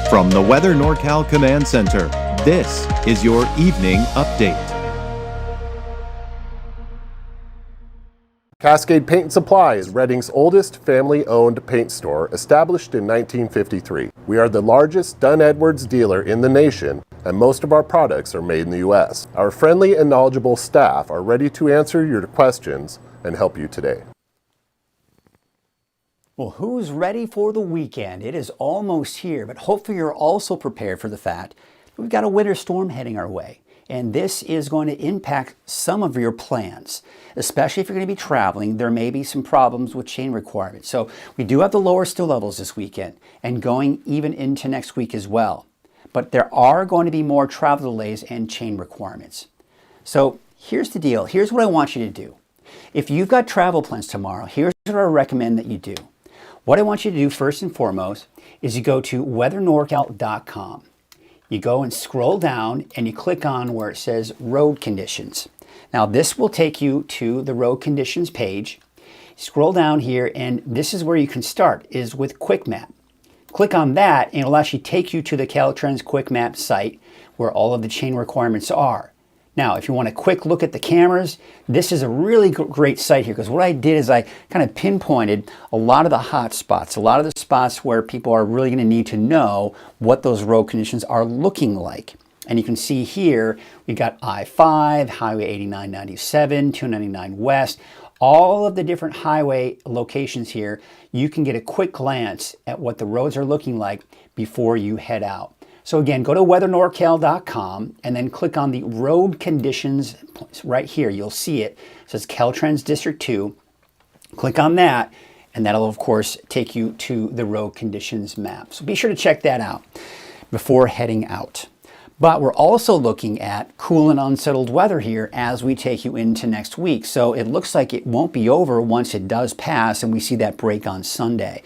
From the Weather NorCal Command Center, this is your evening update. Cascade Paint & Supply is Reading's oldest family-owned paint store, established in 1953. We are the largest Dunn Edwards dealer in the nation, and most of our products are made in the U.S. Our friendly and knowledgeable staff are ready to answer your questions and help you today. Well, who's ready for the weekend? It is almost here, but hopefully you're also prepared for the fact that we've got a winter storm heading our way. And this is going to impact some of your plans, especially if you're going to be traveling. There may be some problems with chain requirements. So we do have the lower snow levels this weekend and going even into next week as well. But there are going to be more travel delays and chain requirements. So here's the deal. Here's what I want you to do. If you've got travel plans tomorrow, here's what I recommend that you do. What I want you to do first and foremost is you go to weathernorcal.com. You go and scroll down and you click on where it says road conditions. Now this will take you to the road conditions page. Scroll down here and this is where you can start, is with Quick Map. Click on that and it'll actually take you to the Caltrans Quick Map site where all of the chain requirements are. Now, if you want a quick look at the cameras, this is a really great site here, because what I did is I kind of pinpointed a lot of the hot spots, a lot of the spots where people are really going to need to know what those road conditions are looking like. And you can see here, we've got I-5, Highway 89, 97, 299 West, all of the different highway locations here. You can get a quick glance at what the roads are looking like before you head out. So again, go to weathernorcal.com and then click on the road conditions right here. You'll see it. It says Caltrans District 2. Click on that and that'll of course take you to the road conditions map. So be sure to check that out before heading out. But we're also looking at cool and unsettled weather here as we take you into next week. So it looks like it won't be over once it does pass and we see that break on Sunday.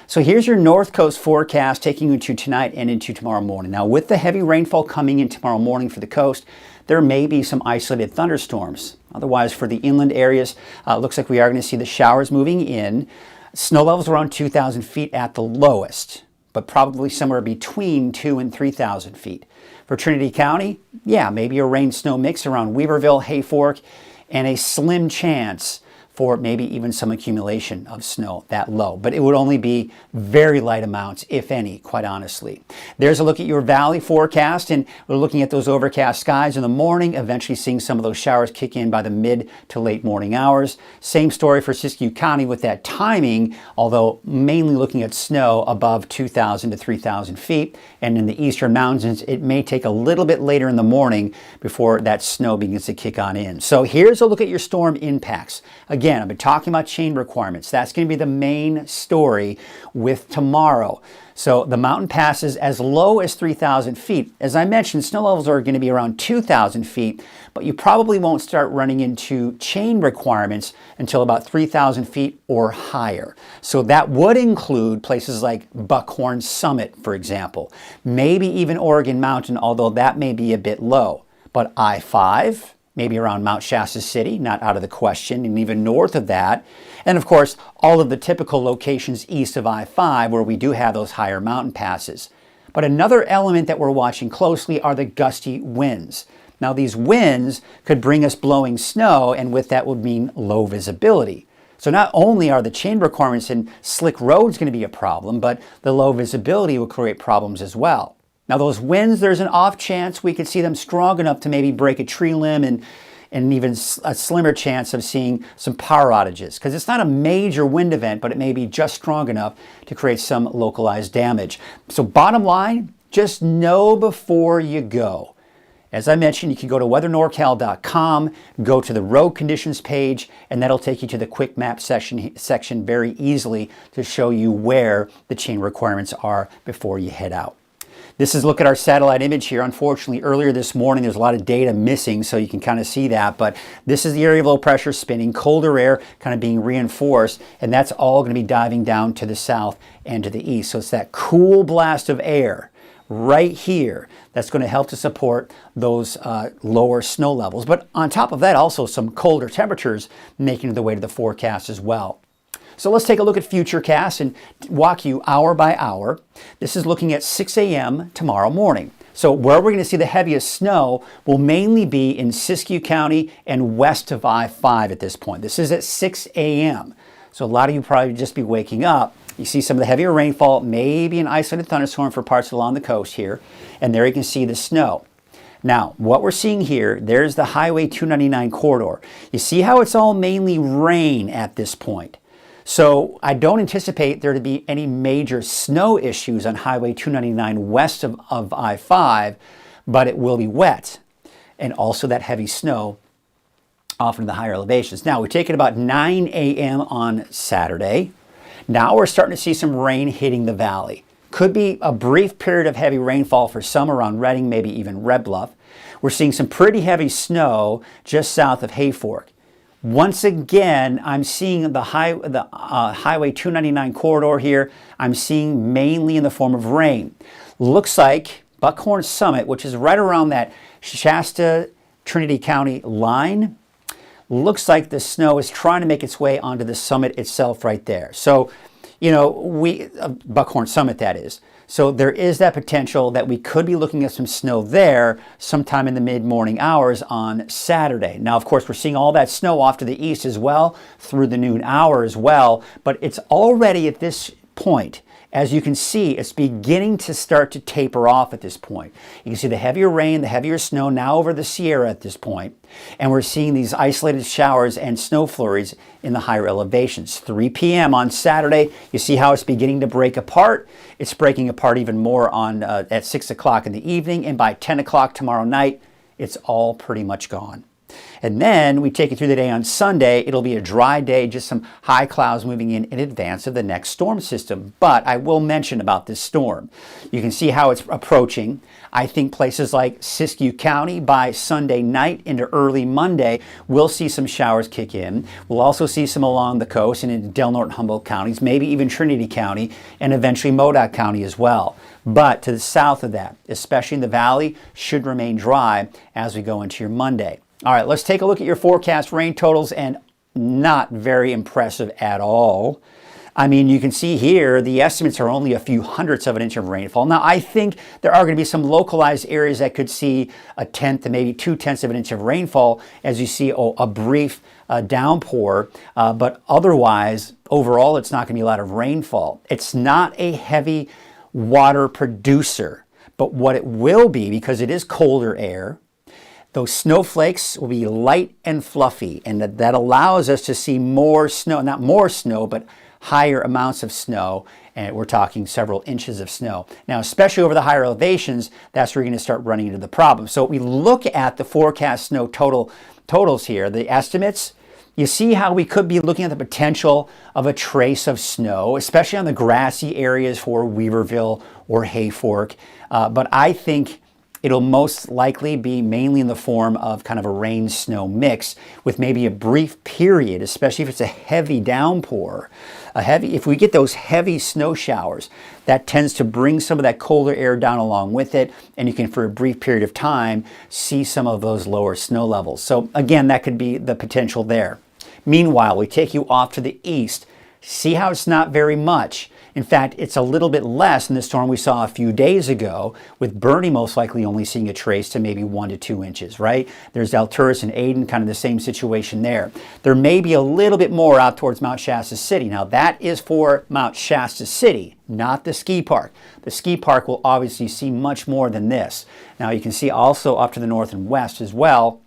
So here's your North Coast forecast taking you to tonight and into tomorrow morning. Now with the heavy rainfall coming in tomorrow morning for the coast, there may be some isolated thunderstorms. Otherwise for the inland areas, looks like we are going to see the showers moving in. Snow levels around 2,000 feet at the lowest, but probably somewhere between 2,000 and 3,000 feet. For Trinity County, yeah, maybe a rain-snow mix around Weaverville, Hayfork, and a slim chance for maybe even some accumulation of snow that low. But it would only be very light amounts, if any, quite honestly. There's a look at your valley forecast, and we're looking at those overcast skies in the morning, eventually seeing some of those showers kick in by the mid to late morning hours. Same story for Siskiyou County with that timing, although mainly looking at snow above 2,000 to 3,000 feet. And in the eastern mountains, it may take a little bit later in the morning before that snow begins to kick on in. So here's a look at your storm impacts. Again, I've been talking about chain requirements. That's going to be the main story with tomorrow. So the mountain passes as low as 3,000 feet. As I mentioned, snow levels are going to be around 2,000 feet, but you probably won't start running into chain requirements until about 3,000 feet or higher. So that would include places like Buckhorn Summit, for example. Maybe even Oregon Mountain, although that may be a bit low. But I-5, maybe around Mount Shasta City, not out of the question, and even north of that. And of course, all of the typical locations east of I-5 where we do have those higher mountain passes. But another element that we're watching closely are the gusty winds. Now these winds could bring us blowing snow, and with that would mean low visibility. So not only are the chain requirements in slick roads going to be a problem, but the low visibility will create problems as well. Now those winds, there's an off chance we could see them strong enough to maybe break a tree limb, and even a slimmer chance of seeing some power outages, because it's not a major wind event, but it may be just strong enough to create some localized damage. So bottom line, just know before you go. As I mentioned, you can go to weathernorcal.com, go to the road conditions page, and that'll take you to the quick map section very easily to show you where the chain requirements are before you head out. This is a look at our satellite image here. Unfortunately, earlier this morning, there's a lot of data missing, so you can kind of see that. But this is the area of low pressure spinning, colder air kind of being reinforced, and that's all going to be diving down to the south and to the east. So it's that cool blast of air right here that's going to help to support those lower snow levels. But on top of that, also some colder temperatures making their way to the forecast as well. So let's take a look at Futurecast and walk you hour by hour. This is looking at 6 a.m. tomorrow morning. So where we're going to see the heaviest snow will mainly be in Siskiyou County and west of I-5 at this point. This is at 6 a.m. So a lot of you probably just be waking up. You see some of the heavier rainfall, maybe an isolated thunderstorm for parts along the coast here. And there you can see the snow. Now, what we're seeing here, there's the Highway 299 corridor. You see how it's all mainly rain at this point. So I don't anticipate there to be any major snow issues on Highway 299 west of I-5, but it will be wet. And also that heavy snow off into the higher elevations. Now, we take it about 9 a.m. on Saturday. Now we're starting to see some rain hitting the valley. Could be a brief period of heavy rainfall for some around Redding, maybe even Red Bluff. We're seeing some pretty heavy snow just south of Hayfork. Once again, I'm seeing the Highway 299 corridor here. I'm seeing mainly in the form of rain. Looks like Buckhorn Summit, which is right around that Shasta-Trinity County line, looks like the snow is trying to make its way onto the summit itself right there. So, you know, Buckhorn Summit, that is. So there is that potential that we could be looking at some snow there sometime in the mid-morning hours on Saturday. Now, of course, we're seeing all that snow off to the east as well, through the noon hour as well, but it's already at this point, as you can see, it's beginning to start to taper off at this point. You can see the heavier rain, the heavier snow now over the Sierra at this point, and we're seeing these isolated showers and snow flurries in the higher elevations. 3 p.m. on Saturday, you see how it's beginning to break apart. It's breaking apart even more on at 6 o'clock in the evening, and by 10 o'clock tomorrow night, it's all pretty much gone. And then we take it through the day on Sunday. It'll be a dry day, just some high clouds moving in advance of the next storm system. But I will mention about this storm. You can see how it's approaching. I think places like Siskiyou County by Sunday night into early Monday, we'll see some showers kick in. We'll also see some along the coast and in Del Norte and Humboldt counties, maybe even Trinity County and eventually Modoc County as well. But to the south of that, especially in the valley, should remain dry as we go into your Monday. All right, let's take a look at your forecast rain totals, and not very impressive at all. I mean, you can see here the estimates are only a few hundredths of an inch of rainfall. Now, I think there are going to be some localized areas that could see a tenth to maybe 2/10 of an inch of rainfall as you see a brief downpour, but otherwise, overall, it's not going to be a lot of rainfall. It's not a heavy water producer, but what it will be, because it is colder air, those snowflakes will be light and fluffy, and that allows us to see more snow, not more snow, but higher amounts of snow, and we're talking several inches of snow. Now, especially over the higher elevations, that's where you're going to start running into the problem. So we look at the forecast snow totals here, the estimates. You see how we could be looking at the potential of a trace of snow, especially on the grassy areas for Weaverville or Hayfork, but I think it'll most likely be mainly in the form of kind of a rain-snow mix with maybe a brief period, especially if it's a heavy downpour. If we get those heavy snow showers, that tends to bring some of that colder air down along with it, and you can, for a brief period of time, see some of those lower snow levels. So again, that could be the potential there. Meanwhile, we take you off to the east. See how it's not very much. In fact, it's a little bit less than the storm we saw a few days ago, with Bernie most likely only seeing a trace to maybe 1 to 2 inches, right? There's Alturas and Aden, kind of the same situation there. There may be a little bit more out towards Mount Shasta City. Now, that is for Mount Shasta City, not the ski park. The ski park will obviously see much more than this. Now, you can see also up to the north and west as well,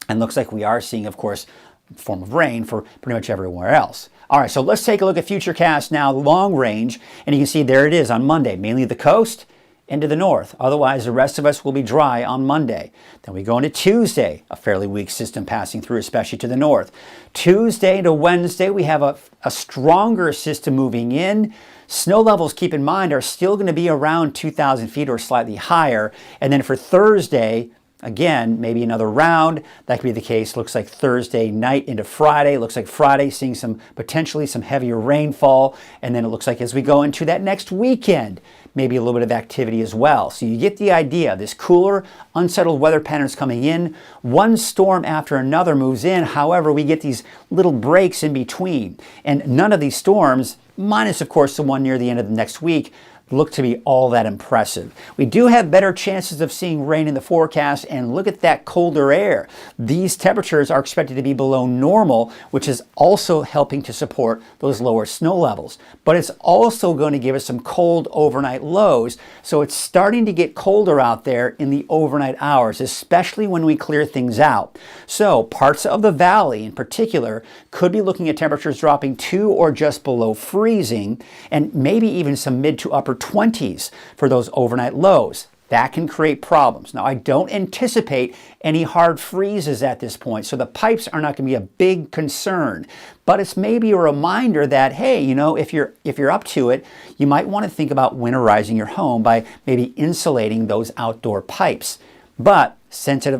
and looks like we are seeing, of course, a form of rain for pretty much everywhere else. All right, so let's take a look at Futurecast now, long range, and you can see there it is on Monday, mainly the coast and to the north. Otherwise, the rest of us will be dry on Monday. Then we go into Tuesday, a fairly weak system passing through, especially to the north. Tuesday to Wednesday, we have a stronger system moving in. Snow levels, keep in mind, are still going to be around 2,000 feet or slightly higher. And then for Thursday, again, maybe another round. That could be the case. Looks like Thursday night into Friday. Looks like Friday seeing potentially some heavier rainfall. And then it looks like as we go into that next weekend, maybe a little bit of activity as well. So you get the idea. This cooler, unsettled weather pattern is coming in. One storm after another moves in. However, we get these little breaks in between. And none of these storms, minus of course the one near the end of the next week, look to be all that impressive. We do have better chances of seeing rain in the forecast, and look at that colder air. These temperatures are expected to be below normal, which is also helping to support those lower snow levels. But it's also going to give us some cold overnight lows, so it's starting to get colder out there in the overnight hours, especially when we clear things out. So parts of the valley in particular could be looking at temperatures dropping to or just below freezing, and maybe even some mid to upper 20s for those overnight lows. That can create problems. Now, I don't anticipate any hard freezes at this point, so the pipes are not going to be a big concern. But it's maybe a reminder that, hey, you know, if you're up to it, you might want to think about winterizing your home by maybe insulating those outdoor pipes. But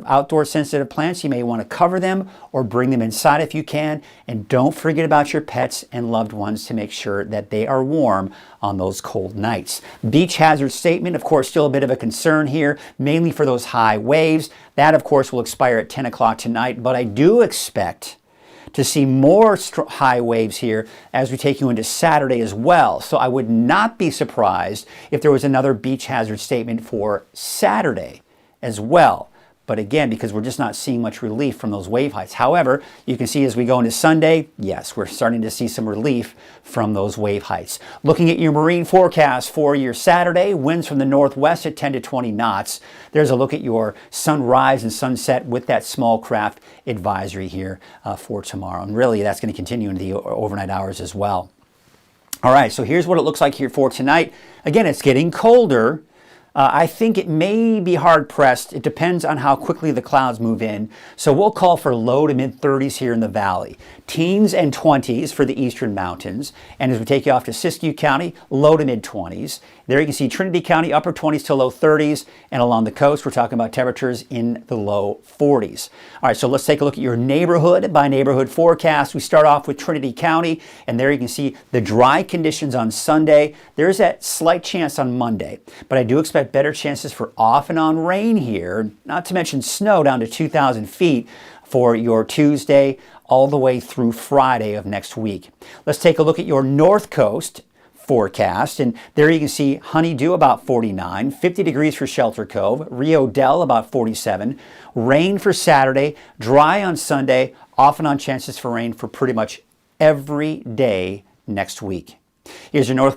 outdoor sensitive plants, you may want to cover them or bring them inside if you can. And don't forget about your pets and loved ones to make sure that they are warm on those cold nights. Beach hazard statement, of course, still a bit of a concern here, mainly for those high waves. That, of course, will expire at 10 o'clock tonight, but I do expect to see more high waves here as we take you into Saturday as well. So I would not be surprised if there was another beach hazard statement for Saturday as well. But again, because we're just not seeing much relief from those wave heights. However, you can see as we go into Sunday, yes, we're starting to see some relief from those wave heights. Looking at your marine forecast for your Saturday, winds from the northwest at 10 to 20 knots. There's a look at your sunrise and sunset with that small craft advisory here for tomorrow. And really, that's going to continue into the overnight hours as well. All right, so here's what it looks like here for tonight. Again, it's getting colder. I think it may be hard-pressed. It depends on how quickly the clouds move in. So we'll call for low to mid-30s here in the valley. Teens and 20s for the eastern mountains. And as we take you off to Siskiyou County, low to mid-20s. There you can see Trinity County, upper 20s to low 30s. And along the coast, we're talking about temperatures in the low 40s. All right, so let's take a look at your neighborhood by neighborhood forecast. We start off with Trinity County, and there you can see the dry conditions on Sunday. There's that slight chance on Monday, but I do expect better chances for off and on rain here, not to mention snow down to 2,000 feet for your Tuesday all the way through Friday of next week. Let's take a look at your North Coast forecast, and there you can see Honeydew about 49, 50 degrees for Shelter Cove, Rio Dell about 47, rain for Saturday, dry on Sunday, off and on chances for rain for pretty much every day next week. Here's your North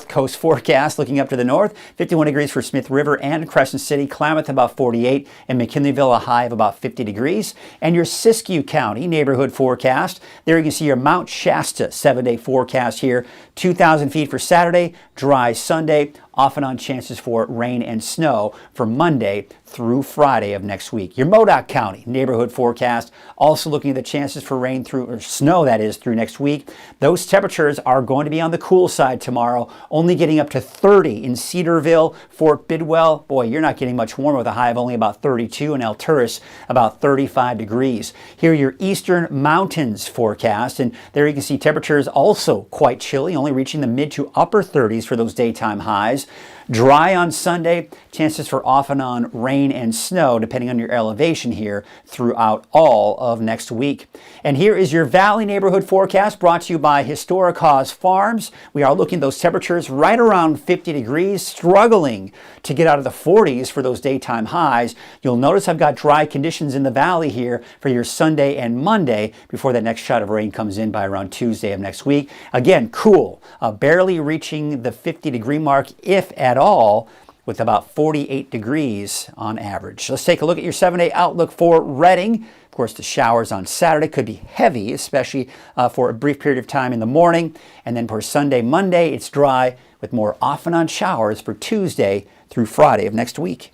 Coast forecast. Looking up to the north, 51 degrees for Smith River and Crescent City, Klamath about 48, and McKinleyville a high of about 50 degrees. And your Siskiyou County neighborhood forecast. There you can see your Mount Shasta 7-day forecast here. 2,000 feet for Saturday, dry Sunday, off and on chances for rain and snow for Monday through Friday of next week. Your Modoc County neighborhood forecast, also looking at the chances for rain or snow, that is, through next week. Those temperatures are going to be on the cool side tomorrow, only getting up to 30 in Cedarville, Fort Bidwell. Boy, you're not getting much warmer with a high of only about 32, and Alturas about 35 degrees. Here are your Eastern Mountains forecast, and there you can see temperatures also quite chilly, only reaching the mid to upper 30s for those daytime highs. Dry on Sunday, chances for off and on rain and snow depending on your elevation here throughout all of next week. And here is your Valley neighborhood forecast brought to you by Historic Cause Farms. We are looking at those temperatures right around 50 degrees, struggling to get out of the 40s for those daytime highs. You'll notice I've got dry conditions in the valley here for your Sunday and Monday before that next shot of rain comes in by around Tuesday of next week. Again, cool, barely reaching the 50-degree mark, if at all, with about 48 degrees on average. Let's take a look at your 7-day outlook for Redding. Of course, the showers on Saturday could be heavy, especially for a brief period of time in the morning. And then for Sunday, Monday, it's dry with more off and on showers for Tuesday through Friday of next week.